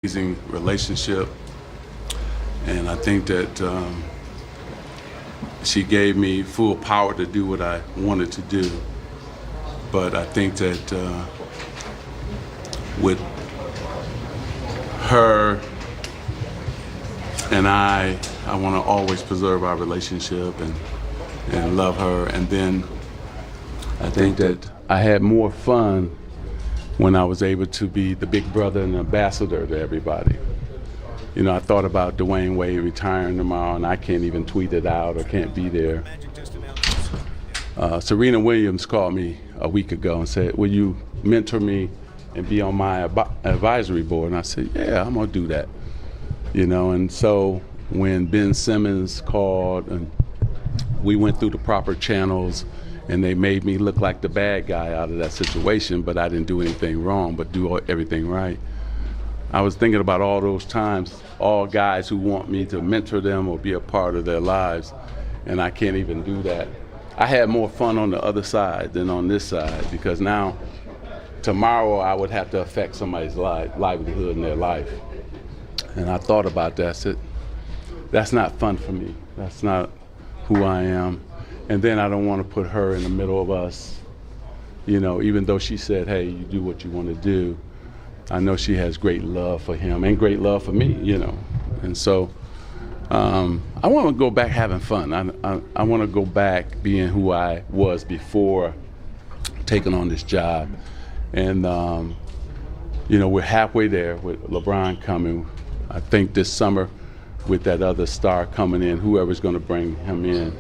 amazing relationship, and I think that she gave me full power to do what I wanted to do. But I think that with her and I want to always preserve our relationship and love her. And then I think that I had more fun when I was able to be the big brother and ambassador to everybody. You know, I thought about Dwayne Wade retiring tomorrow, and I can't even tweet it out or can't be there. Serena Williams called me a week ago and said, will you mentor me and be on my advisory board? And I said, yeah, I'm gonna do that. You know, and so when Ben Simmons called and we went through the proper channels and they made me look like the bad guy out of that situation, but I didn't do anything wrong, but do everything right. I was thinking about all those times, all guys who want me to mentor them or be a part of their lives, and I can't even do that. I had more fun on the other side than on this side, because now, tomorrow I would have to affect somebody's livelihood in their life. And I thought about that, I said, that's not fun for me. That's not who I am. And then I don't want to put her in the middle of us, you know, even though she said, hey, you do what you want to do. I know she has great love for him and great love for me, you know. And so I want to go back having fun. I want to go back being who I was before taking on this job. And, you know, we're halfway there with LeBron coming. I think this summer, with that other star coming in, whoever's going to bring him in,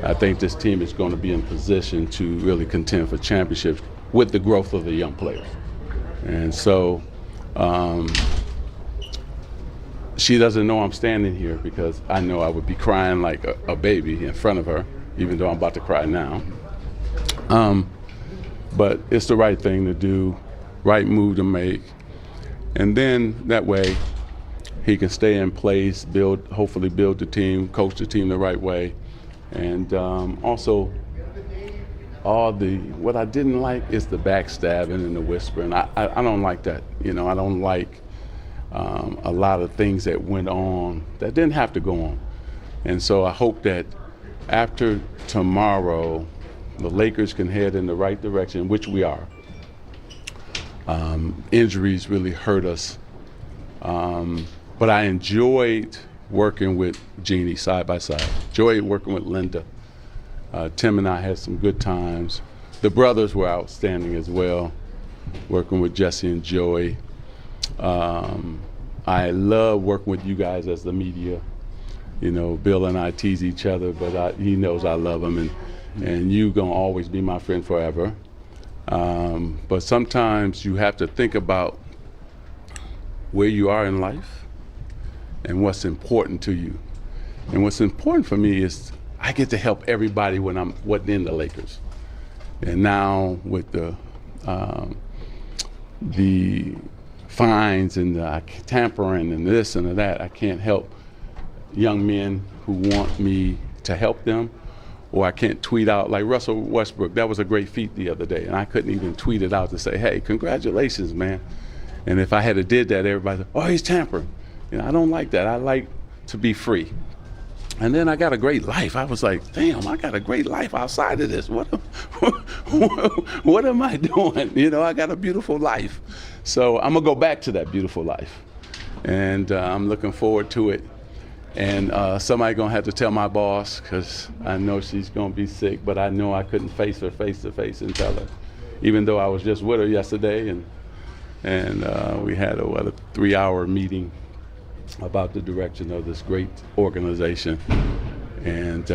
I think this team is going to be in position to really contend for championships with the growth of the young players. And so she doesn't know I'm standing here, because I know I would be crying like a baby in front of her, even though I'm about to cry now. But it's the right thing to do, right move to make. And then that way he can stay in place, hopefully build the team, coach the team the right way. And also, what I didn't like is the backstabbing and the whispering. I don't like that. You know, I don't like a lot of things that went on that didn't have to go on. And so I hope that after tomorrow, the Lakers can head in the right direction, which we are. Injuries really hurt us. But I enjoyed working with Jeanie side by side. Enjoyed working with Linda. Tim and I had some good times. The brothers were outstanding as well, working with Jesse and Joey. I love working with you guys as the media. You know, Bill and I tease each other, but he knows I love him, and you gonna always be my friend forever. But sometimes you have to think about where you are in life and what's important to you. And what's important for me is I get to help everybody when I'm in the Lakers. And now with the fines and the tampering and this and that, I can't help young men who want me to help them, or I can't tweet out like Russell Westbrook. That was a great feat the other day, and I couldn't even tweet it out to say, hey, congratulations, man. And if I had did that, everybody said, oh, he's tampering. You know, I don't like that. I like to be free. And then I got a great life. I was like, damn, I got a great life outside of this. What am I doing? You know, I got a beautiful life. So I'm gonna go back to that beautiful life. And I'm looking forward to it. And somebody gonna have to tell my boss, because I know she's gonna be sick, but I know I couldn't face her face to face and tell her, even though I was just with her yesterday, and we had a 3-hour meeting about the direction of this great organization. And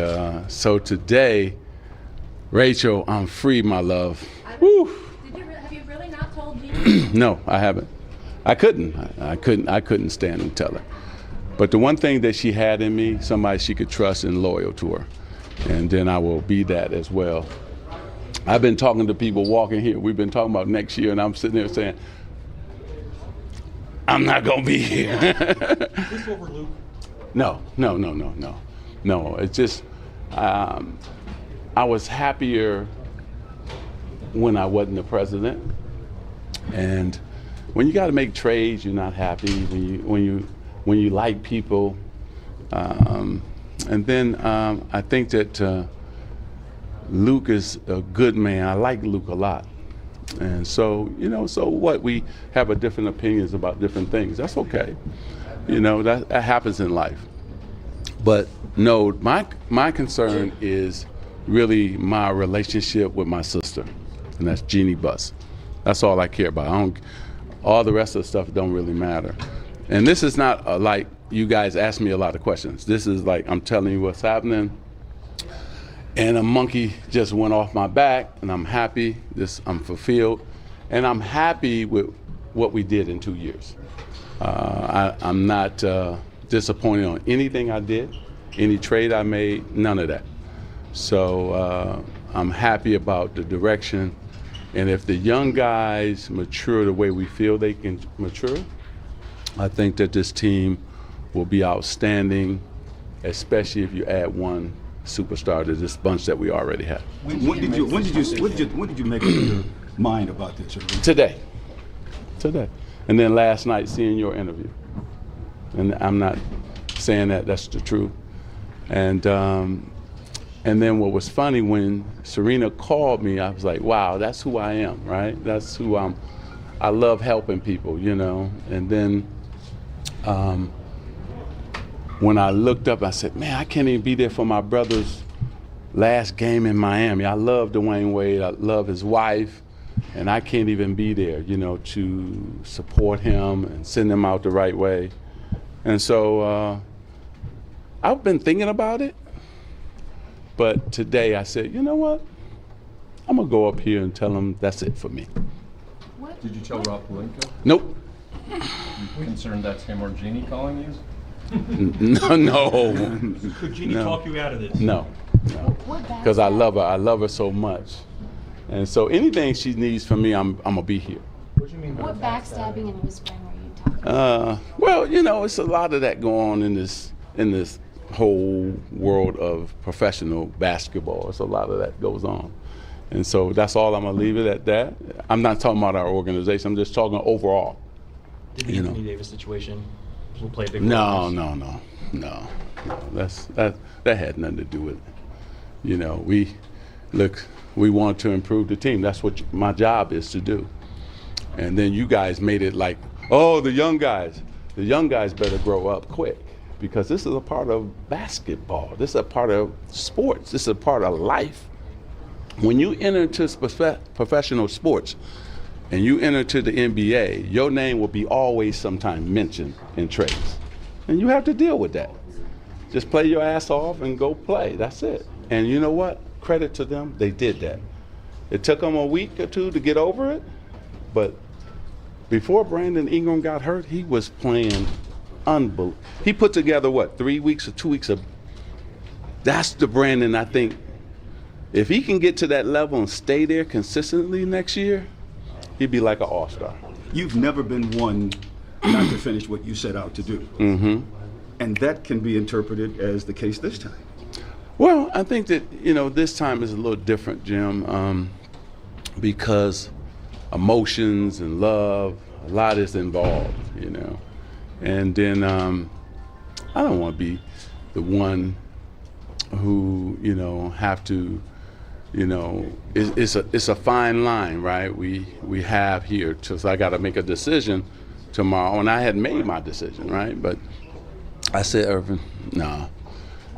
so today, Rachel, I'm free, my love. Woo. Have you really not told Jeanie? No, I haven't. I couldn't stand and tell her. But the one thing that she had in me, somebody she could trust and loyal to her. And then I will be that as well. I've been talking to people walking here. We've been talking about next year, and I'm sitting there saying, I'm not gonna be here. This over Luke? No. It's just, I was happier when I wasn't the president. And when you got to make trades, you're not happy. When you like people, and then I think that Luke is a good man. I like Luke a lot, and so so what? We have a different opinions about different things. That's okay. That happens in life. But no, my concern is really my relationship with my sister, and that's Jeanie Buss. That's all I care about. All the rest of the stuff don't really matter. And this is not like you guys ask me a lot of questions. This is like I'm telling you what's happening. And a monkey just went off my back, and I'm happy. I'm fulfilled, and I'm happy with what we did in 2 years. I'm not disappointed on anything I did, any trade I made, none of that. So I'm happy about the direction. And if the young guys mature the way we feel they can mature, I think that this team will be outstanding, especially if you add one superstar to this bunch that we already have. When did you make up your mind about this? Today. And then last night seeing your interview. And I'm not saying that that's the truth. And then what was funny, when Serena called me, I was like, wow, that's who I am, right? That's who I love helping people, And then when I looked up, I said, man, I can't even be there for my brother's last game in Miami. I love Dwayne Wade. I love his wife. And I can't even be there, to support him and send him out the right way. And so I've been thinking about it. But today I said, you know what? I'm going to go up here and tell him that's it for me. What? Did you tell Rob Pelinka? Nope. You concerned that's him or Jeanie calling you? No. Could Jeanie talk you out of this? No. Because I love her. I love her so much. And so anything she needs from me, I'm going to be here. What do you mean by What backstabbing and whispering are you talking about? Well, it's a lot of that going on in this whole world of professional basketball. It's a lot of that goes on. And so that's all. I'm going to leave it at that. I'm not talking about our organization. I'm just talking overall. Did the Anthony Davis situation will play a big role? No. That had nothing to do with it. We want to improve the team. That's what my job is to do. And then you guys made it like, oh, the young guys better grow up quick, because this is a part of basketball. This is a part of sports. This is a part of life. When you enter into professional sports and you enter to the NBA, your name will be always sometime mentioned in trades. And you have to deal with that. Just play your ass off and go play. That's it. And you know what? Credit to them, they did that. It took them a week or two to get over it, but before Brandon Ingram got hurt, he was playing unbelievable. He put together, 3 weeks or 2 weeks of, that's the Brandon, I think, if he can get to that level and stay there consistently next year, he'd be like an all-star. You've never been one not to finish what you set out to do. Mm-hmm. And that can be interpreted as the case this time. Well, I think that, this time is a little different, Jim, because emotions and love, a lot is involved, And then I don't want to be the one who, have to, it's a fine line, right? We have here, so I got to make a decision tomorrow, and I had made my decision, right? But I said, Irvin, no.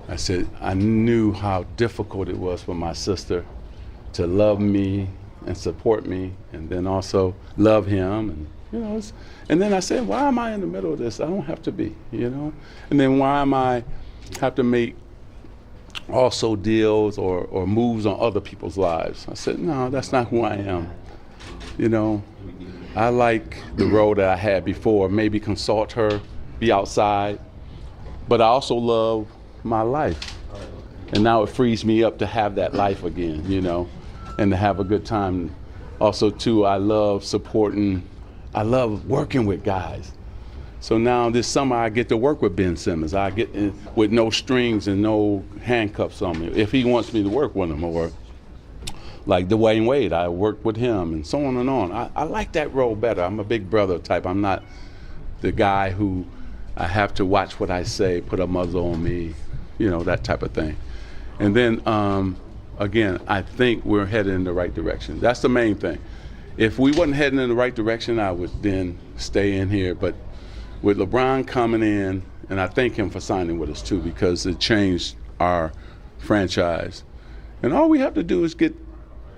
I said, I knew how difficult it was for my sister to love me and support me, and then also love him, and and then I said, why am I in the middle of this? I don't have to be, And then why am I have to make also deals or moves on other people's lives? I said, no, that's not who I am. I like the role that I had before, maybe consult her, be outside, but I also love my life. And now it frees me up to have that life again, and to have a good time. Also, too, I love working with guys. So now this summer I get to work with Ben Simmons. I get in with no strings and no handcuffs on me. If he wants me to work with him, or like Dwayne Wade, I worked with him, and so on and on. I like that role better. I'm a big brother type. I'm not the guy who I have to watch what I say, put a muzzle on me, you know, that type of thing. And then, again, I think we're headed in the right direction. That's the main thing. If we wasn't heading in the right direction, I would then stay in here. But with LeBron coming in, and I thank him for signing with us too, because it changed our franchise. And all we have to do is get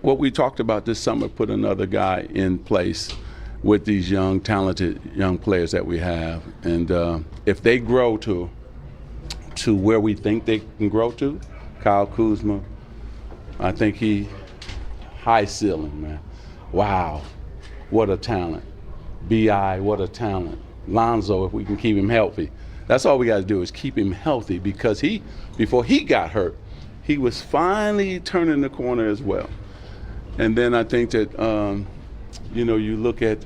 what we talked about this summer, put another guy in place with these young, talented young players that we have. And if they grow to where we think they can grow to, Kyle Kuzma, I think he, high ceiling, man. Wow, what a talent. B.I., what a talent. Lonzo, if we can keep him healthy. That's all we got to do is keep him healthy, because before he got hurt, he was finally turning the corner as well. And then I think that, you know, you look at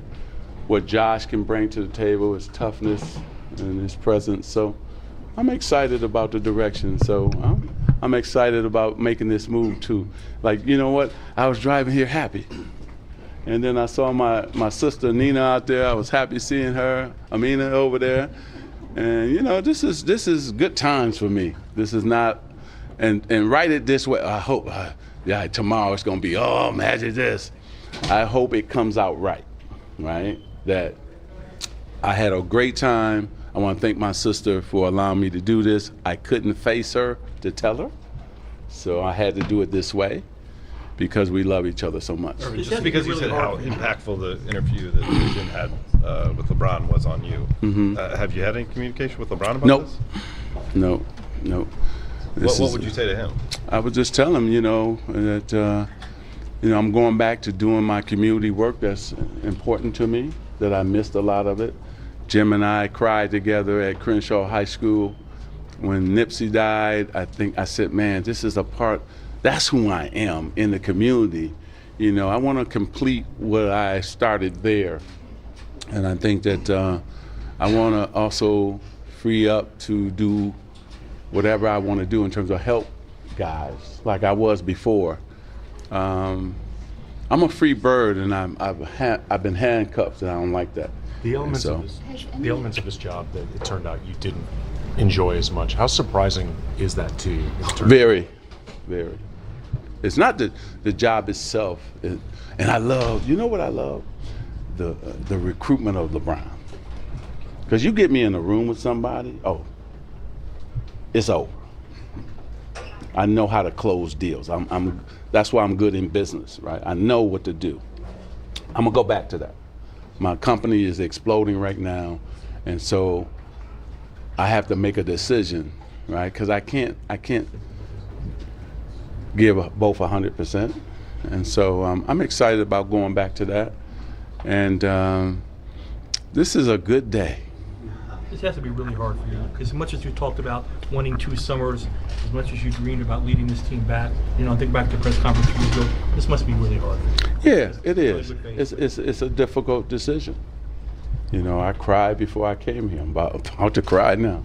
what Josh can bring to the table, his toughness and his presence. So I'm excited about the direction. So I'm excited about making this move too. Like, you know what? I was driving here happy. And then I saw my sister Nina out there. I was happy seeing her, Amina over there. And you know, this is good times for me. This is not, and write it this way. I hope, yeah, tomorrow it's gonna be, oh, imagine this. I hope it comes out right, that I had a great time. I want to thank my sister for allowing me to do this. I couldn't face her to tell her, so I had to do it this way because we love each other so much. Just because you said how impactful the interview that Jim had with LeBron was on you. Mm-hmm. Have you had any communication with LeBron about Nope. this? No. What would you say to him? I would just tell him, you know, that you know, I'm going back to doing my community work that's important to me, that I missed a lot of it. Jim and I cried together at Crenshaw High School when Nipsey died. I said, man, this is a part, that's who I am in the community. You know, I want to complete what I started there. And I think that I want to also free up to do whatever I want to do in terms of help guys, like I was before. I'm a free bird, and I've been handcuffed, and I don't like that. The elements of this job that it turned out you didn't enjoy as much. How surprising is that to you? Very, very. It's not the job itself, and I love. You know what I love? The recruitment of LeBron. Because you get me in a room with somebody, oh, it's over. I know how to close deals. That's why I'm good in business, right? I know what to do. I'm gonna go back to that. My company is exploding right now, and so I have to make a decision, right? Because I can't give both 100%, and so I'm excited about going back to that. And this is a good day. This has to be really hard for you, because as much as you talked about wanting 2 summers, as much as you dreamed about leading this team back, you know, think back to the press conference you ago, this must be really hard for you. Yeah, it is. It's a difficult decision. You know, I cried before I came here. I'm about to cry now.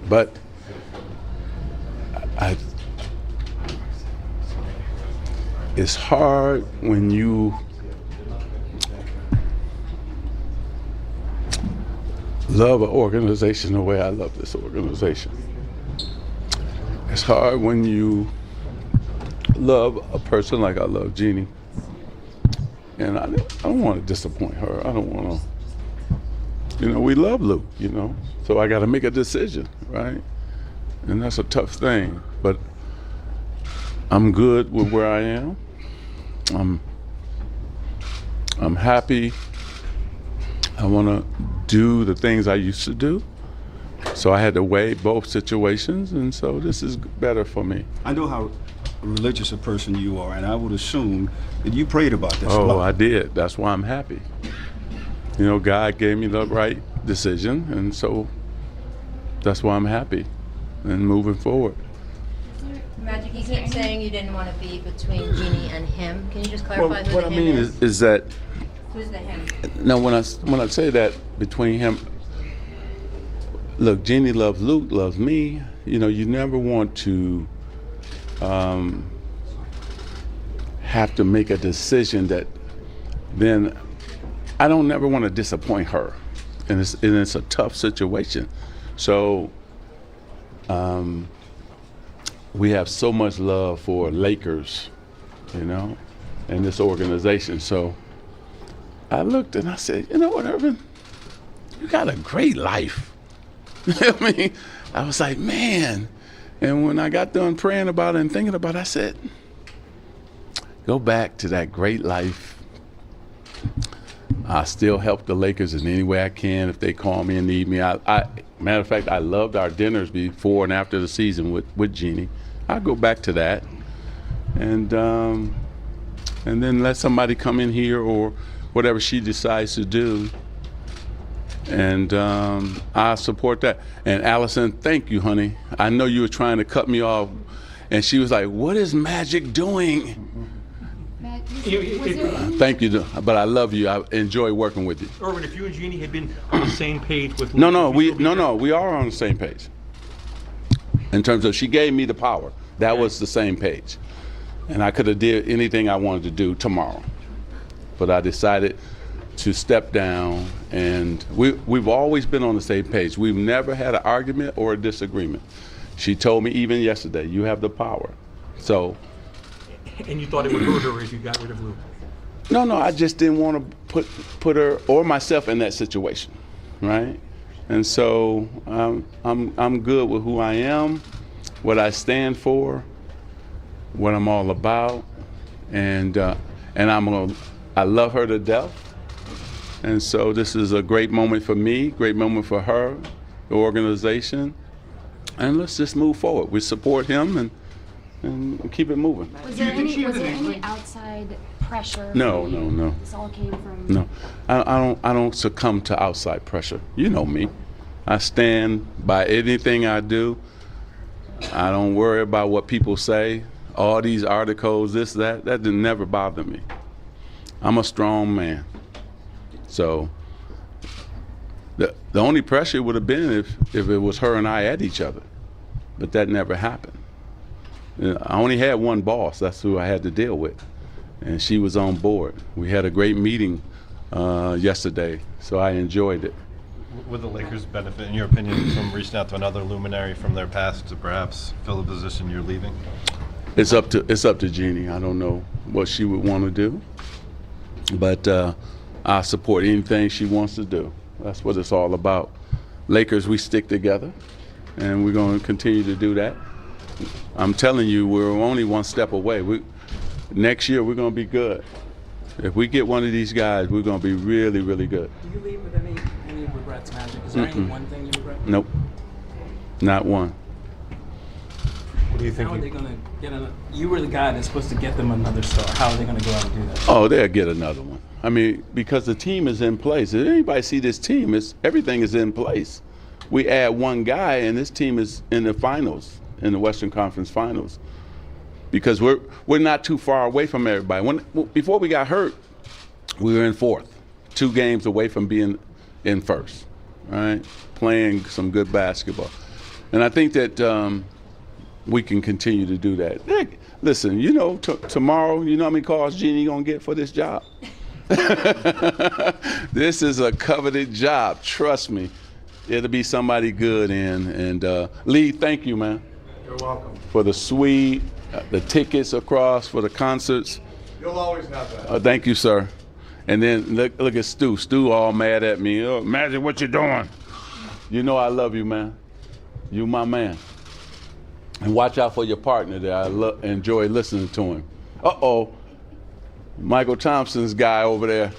But it's hard when you love an organization the way I love this organization. It's hard when you love a person like I love Jeanie. And I don't want to disappoint her. I don't want to, you know, we love Luke, you know. So I got to make a decision, right? And that's a tough thing. But I'm good with where I am. I'm happy. I want to do the things I used to do. So I had to weigh both situations, and so this is better for me. I know how religious a person you are, and I would assume that you prayed about this a lot. Oh, I did. That's why I'm happy. You know, God gave me the right decision, and so that's why I'm happy and moving forward. Magic, you keep saying you didn't want to be between Jeanie and him. Can you just clarify who what the I him mean is that, Who's the him? now when I say that between him, look, Jeanie loves Luke, loves me. You know, you never want to have to make a decision that then I don't never want to disappoint her. And it's a tough situation. So we have so much love for LAKERS, you know, and this organization. So I looked and I said, you know what, Urban? You got a great life. You know what I mean? I was like, man. And when I got done praying about it and thinking about it, I said, go back to that great life. I still help the Lakers in any way I can if they call me and need me. Matter of fact, I loved our dinners before and after the season with Jeanie. I'll go back to that, and then let somebody come in here or whatever she decides to do, and I support that. And Allison, thank you, honey. I know you were trying to cut me off, and she was like, "What is Magic doing?" Matt, was there any- Thank you, but I love you. I enjoy working with you. Irwin, if you and Jeanie had been on the same page with No, Lucas, we are on the same page. In terms of she gave me the power, that was the same page, and I could have did anything I wanted to do tomorrow, but I decided to step down, and we've always been on the same page. We've never had an argument or a disagreement. She told me even yesterday, you have the power. So. And you thought it would hurt her if you got rid of Lou. No, I just didn't want to put her or myself in that situation, right? And so I'm good with who I am, what I stand for, what I'm all about, and I love her to death. And so this is a great moment for me, great moment for her, the organization, and let's just move forward. We support him and keep it moving. Was there any outside pressure? No. This all came from. No, I don't succumb to outside pressure. You know me. I stand by anything I do. I don't worry about what people say. All these articles, this, that didn't never bother me. I'm a strong man. So the only pressure would have been if it was her and I at each other, but that never happened. I only had one boss. That's who I had to deal with, and she was on board. We had a great meeting yesterday, so I enjoyed it. Would the Lakers benefit, in your opinion, from reaching out to another luminary from their past to perhaps fill the position you're leaving? It's up to Jeanie. I don't know what she would want to do, but I support anything she wants to do. That's what it's all about. Lakers, we stick together, and we're going to continue to do that. I'm telling you, we're only one step away. Next year, we're going to be good. If we get one of these guys, we're going to be really, really good. Do you leave with any regrets, Magic? Is there any one thing you regret? Nope, not one. What do you think? How are they going to get another? You were the guy that's supposed to get them another star. How are they going to go out and do that? Oh, they'll get another one. I mean, because the team is in place. If anybody see this team, everything is in place. We add one guy, and this team is in the finals, in the Western Conference Finals, because we're not too far away from everybody. Before we got hurt, we were in fourth, 2 games away from being in first, right? Playing some good basketball, and I think that we can continue to do that. Listen, you know, tomorrow, you know how many calls Jeanie gonna get for this job? This is a coveted job. Trust me, it'll be somebody good in. And Lee, thank you, man. You're welcome. For the suite, the tickets across, for the concerts. You'll always have that. Thank you, sir. And then look at Stu. Stu all mad at me. Oh, Magic, what you doing? You know I love you, man. You my man. And watch out for your partner there. I enjoy listening to him. Uh-oh. Michael Thompson's guy over there.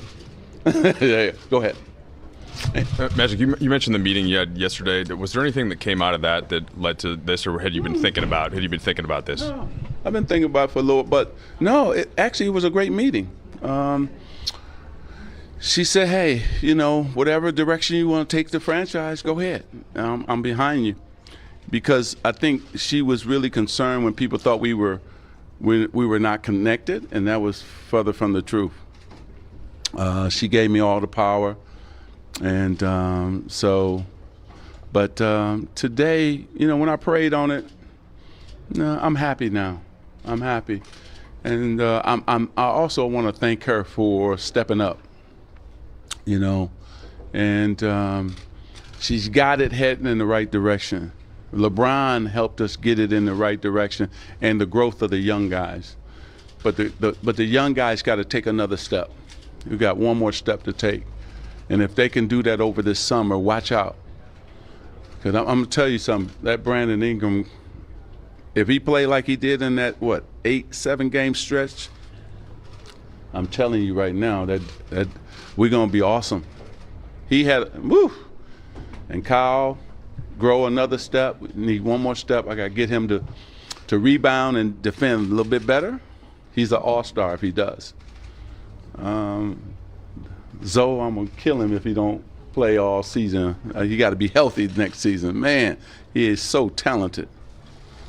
Yeah, go ahead. Magic, you mentioned the meeting you had yesterday. Was there anything that came out of that led to this, or had you been thinking about this? No, I've been thinking about it for a little, but no, it was a great meeting. She said, "Hey, you know, whatever direction you want to take the franchise, go ahead. I'm behind you," because I think she was really concerned when people thought we were not connected, and that was further from the truth. She gave me all the power. And today, you know, when I prayed on it, no, I'm happy now. I'm happy. And I also want to thank her for stepping up, you know, and she's got it heading in the right direction. LeBron helped us get it in the right direction and the growth of the young guys. But the young guys got to take another step. You got one more step to take. And if they can do that over this summer, watch out. Because I'm going to tell you something, that Brandon Ingram, if he played like he did in that, 8-7 game stretch, I'm telling you right now that we're going to be awesome. He had, woo! And Kyle, grow another step. We need one more step. I got to get him to rebound and defend a little bit better. He's an all-star if he does. Zoe, I'm going to kill him if he don't play all season. You got to be healthy next season. Man, he is so talented.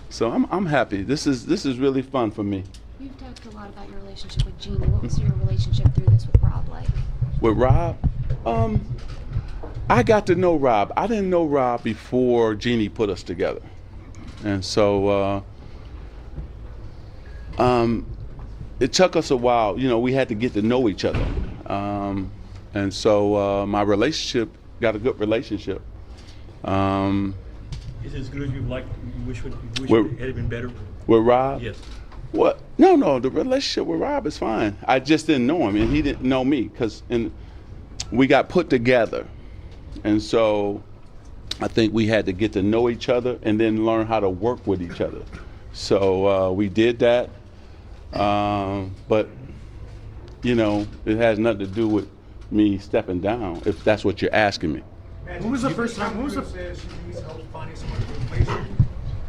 So I'm happy. This is really fun for me. You've talked a lot about your relationship with Jeanie. What was your relationship through this with Rob like? With Rob? I got to know Rob. I didn't know Rob before Jeanie put us together. And so it took us a while. You know, we had to get to know each other. And so my relationship, got a good relationship. Is it as good as you'd like? You wish it had been better? With Rob? Yes. What? No, the relationship with Rob is fine. I just didn't know him, and he didn't know me, because we got put together. And so I think we had to get to know each other and then learn how to work with each other. So we did that. But, you know, it has nothing to do with me stepping down, if that's what you're asking me. When was the first time? When was the said she needs help finding someone to replace her?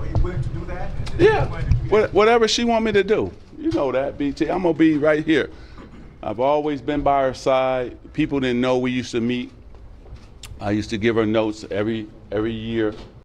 Are you willing to do that? Yeah, whatever she want me to do. You know that, BT. I'm gonna be right here. I've always been by her side. People didn't know we used to meet. I used to give her notes every year.